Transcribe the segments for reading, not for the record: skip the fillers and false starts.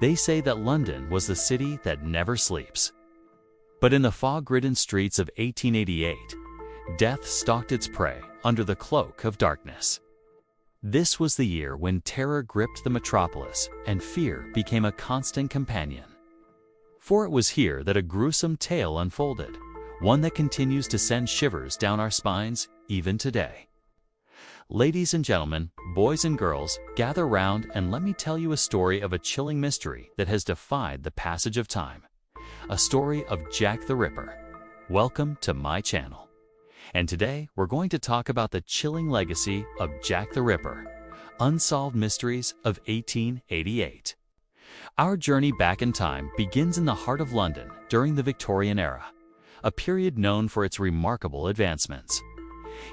They say that London was the city that never sleeps. But in the fog-ridden streets of 1888, death stalked its prey under the cloak of darkness. This was the year when terror gripped the metropolis and fear became a constant companion. For it was here that a gruesome tale unfolded, one that continues to send shivers down our spines even today. Ladies and gentlemen, boys and girls, gather round and let me tell you a story of a chilling mystery that has defied the passage of time. A story of Jack the Ripper. Welcome to my channel. And today we're going to talk about the chilling legacy of Jack the Ripper, Unsolved Mysteries of 1888. Our journey back in time begins in the heart of London during the Victorian era, a period known for its remarkable advancements,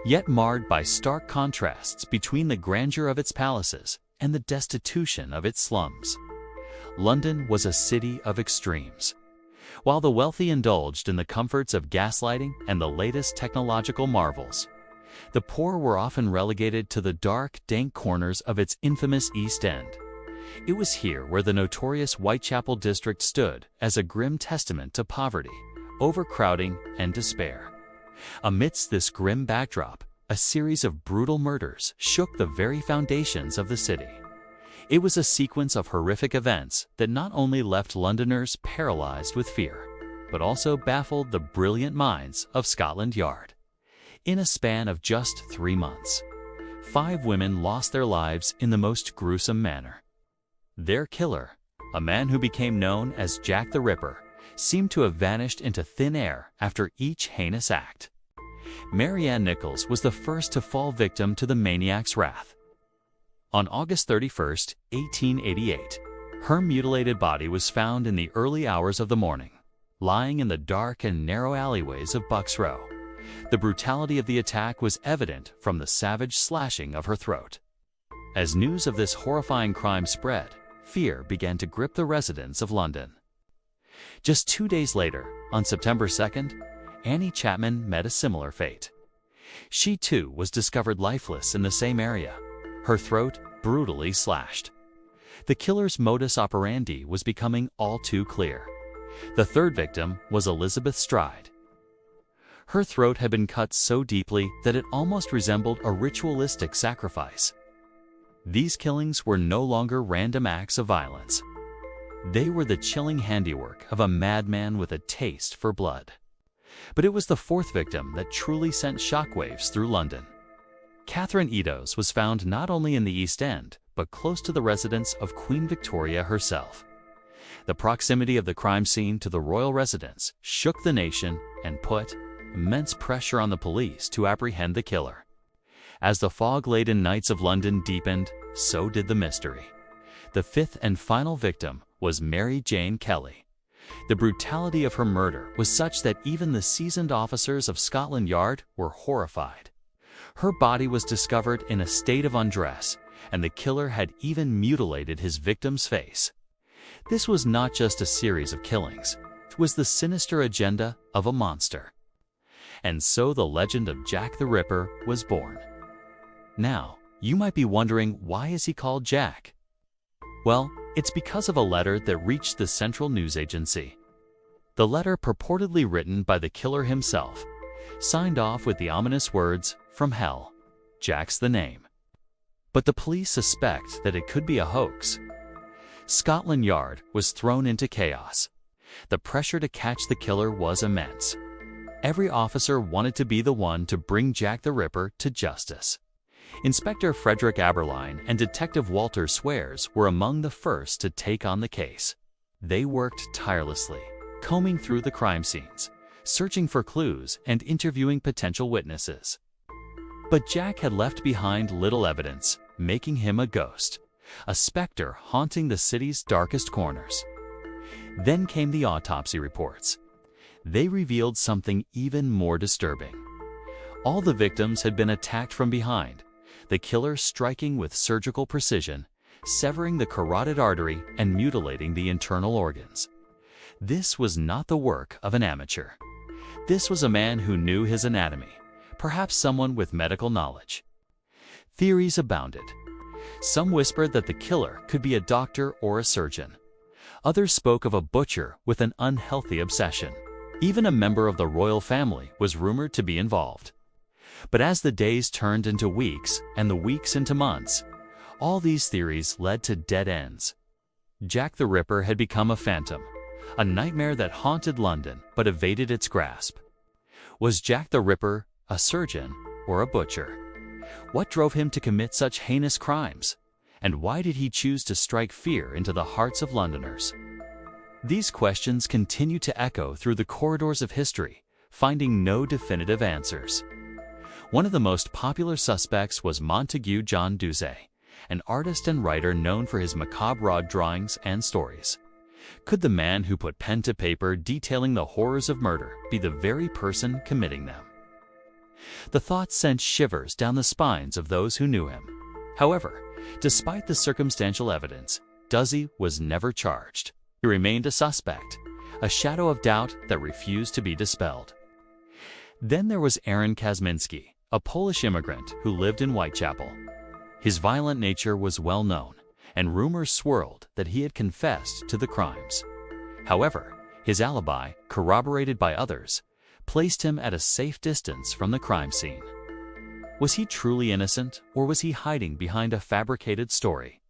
yet marred by stark contrasts between the grandeur of its palaces and the destitution of its slums. London was a city of extremes. While the wealthy indulged in the comforts of gaslighting and the latest technological marvels, the poor were often relegated to the dark, dank corners of its infamous East End. It was here where the notorious Whitechapel district stood as a grim testament to poverty, overcrowding, and despair. Amidst this grim backdrop, a series of brutal murders shook the very foundations of the city. It was a sequence of horrific events that not only left Londoners paralyzed with fear, but also baffled the brilliant minds of Scotland Yard. In a span of just 3 months, 5 women lost their lives in the most gruesome manner. Their killer, a man who became known as Jack the Ripper, seemed to have vanished into thin air after each heinous act. Mary Ann Nichols was the first to fall victim to the maniac's wrath. On August 31, 1888, her mutilated body was found in the early hours of the morning, lying in the dark and narrow alleyways of Bucks Row. The brutality of the attack was evident from the savage slashing of her throat. As news of this horrifying crime spread, fear began to grip the residents of London. Just 2 days later, on September 2nd, Annie Chapman met a similar fate. She too was discovered lifeless in the same area, her throat brutally slashed. The killer's modus operandi was becoming all too clear. The third victim was Elizabeth Stride. Her throat had been cut so deeply that it almost resembled a ritualistic sacrifice. These killings were no longer random acts of violence. They were the chilling handiwork of a madman with a taste for blood. But it was the fourth victim that truly sent shockwaves through London. Catherine Eddowes was found not only in the East End, but close to the residence of Queen Victoria herself. The proximity of the crime scene to the royal residence shook the nation and put immense pressure on the police to apprehend the killer. As the fog-laden nights of London deepened, so did the mystery. The fifth and final victim was Mary Jane Kelly. The brutality of her murder was such that even the seasoned officers of Scotland Yard were horrified. Her body was discovered in a state of undress, and the killer had even mutilated his victim's face. This was not just a series of killings, it was the sinister agenda of a monster. And so the legend of Jack the Ripper was born. Now, you might be wondering, why is he called Jack? Well, it's because of a letter that reached the Central News Agency. The letter, purportedly written by the killer himself, signed off with the ominous words, "From hell. Jack's the name." But the police suspect that it could be a hoax. Scotland Yard was thrown into chaos. The pressure to catch the killer was immense. Every officer wanted to be the one to bring Jack the Ripper to justice. Inspector Frederick Aberline and Detective Walter Swears were among the first to take on the case. They worked tirelessly, combing through the crime scenes, searching for clues and interviewing potential witnesses. But Jack had left behind little evidence, making him a ghost, a specter haunting the city's darkest corners. Then came the autopsy reports. They revealed something even more disturbing. All the victims had been attacked from behind, the killer striking with surgical precision, severing the carotid artery and mutilating the internal organs. This was not the work of an amateur. This was a man who knew his anatomy, perhaps someone with medical knowledge. Theories abounded. Some whispered that the killer could be a doctor or a surgeon. Others spoke of a butcher with an unhealthy obsession. Even a member of the royal family was rumored to be involved. But as the days turned into weeks and the weeks into months, all these theories led to dead ends. Jack the Ripper had become a phantom, a nightmare that haunted London but evaded its grasp. Was Jack the Ripper a surgeon or a butcher? What drove him to commit such heinous crimes? And why did he choose to strike fear into the hearts of Londoners? These questions continue to echo through the corridors of history, finding no definitive answers. One of the most popular suspects was Montague John Dusay, an artist and writer known for his macabre rod drawings and stories. Could the man who put pen to paper detailing the horrors of murder be the very person committing them? The thought sent shivers down the spines of those who knew him. However, despite the circumstantial evidence, Dusay was never charged. He remained a suspect, a shadow of doubt that refused to be dispelled. Then there was Aaron Kazminski, a Polish immigrant who lived in Whitechapel. His violent nature was well known, and rumors swirled that he had confessed to the crimes. However, his alibi, corroborated by others, placed him at a safe distance from the crime scene. Was he truly innocent, or was he hiding behind a fabricated story?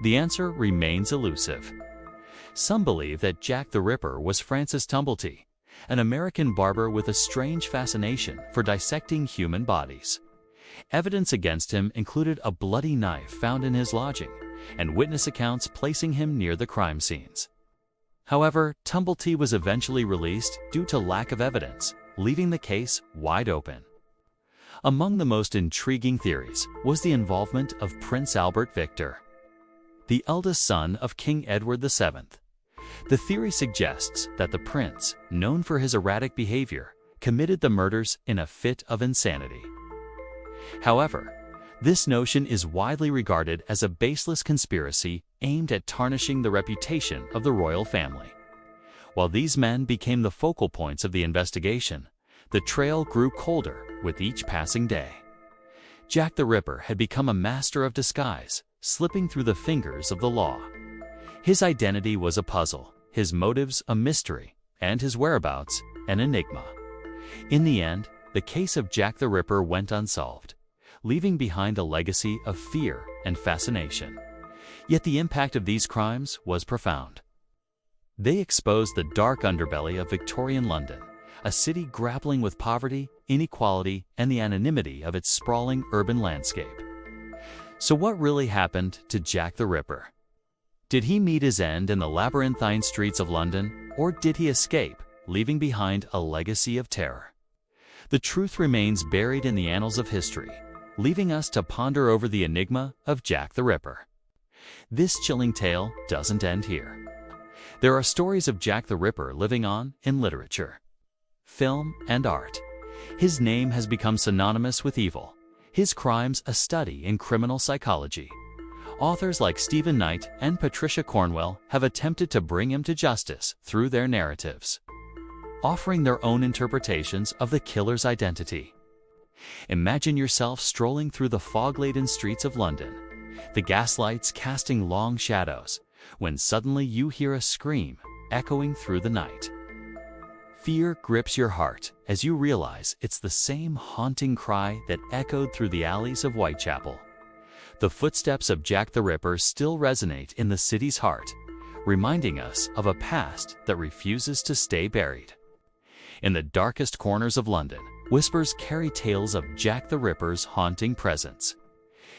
The answer remains elusive. Some believe that Jack the Ripper was Francis Tumblety, an American barber with a strange fascination for dissecting human bodies. Evidence against him included a bloody knife found in his lodging and witness accounts placing him near the crime scenes. However, Tumblety was eventually released due to lack of evidence, leaving the case wide open. Among the most intriguing theories was the involvement of Prince Albert Victor, the eldest son of King Edward VII. The theory suggests that the prince, known for his erratic behavior, committed the murders in a fit of insanity. However, this notion is widely regarded as a baseless conspiracy aimed at tarnishing the reputation of the royal family. While these men became the focal points of the investigation, the trail grew colder with each passing day. Jack the Ripper had become a master of disguise, slipping through the fingers of the law. His identity was a puzzle, his motives a mystery, and his whereabouts an enigma. In the end, the case of Jack the Ripper went unsolved, leaving behind a legacy of fear and fascination. Yet the impact of these crimes was profound. They exposed the dark underbelly of Victorian London, a city grappling with poverty, inequality, and the anonymity of its sprawling urban landscape. So what really happened to Jack the Ripper? Did he meet his end in the labyrinthine streets of London, or did he escape, leaving behind a legacy of terror? The truth remains buried in the annals of history, leaving us to ponder over the enigma of Jack the Ripper. This chilling tale doesn't end here. There are stories of Jack the Ripper living on in literature, film, and art. His name has become synonymous with evil, his crimes a study in criminal psychology. Authors like Stephen Knight and Patricia Cornwell have attempted to bring him to justice through their narratives, offering their own interpretations of the killer's identity. Imagine yourself strolling through the fog-laden streets of London, the gaslights casting long shadows, when suddenly you hear a scream echoing through the night. Fear grips your heart as you realize it's the same haunting cry that echoed through the alleys of Whitechapel. The footsteps of Jack the Ripper still resonate in the city's heart, reminding us of a past that refuses to stay buried. In the darkest corners of London, whispers carry tales of Jack the Ripper's haunting presence.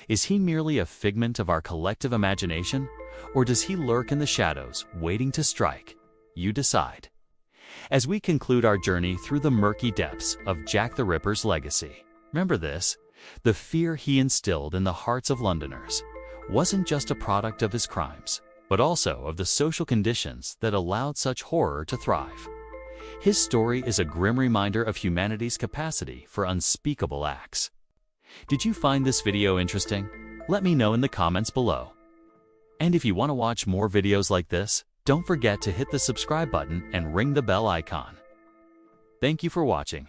Is he merely a figment of our collective imagination, or does he lurk in the shadows, waiting to strike? You decide. As we conclude our journey through the murky depths of Jack the Ripper's legacy, remember this: the fear he instilled in the hearts of Londoners wasn't just a product of his crimes, but also of the social conditions that allowed such horror to thrive. His story is a grim reminder of humanity's capacity for unspeakable acts. Did you find this video interesting? Let me know in the comments below. And if you want to watch more videos like this, don't forget to hit the subscribe button and ring the bell icon. Thank you for watching.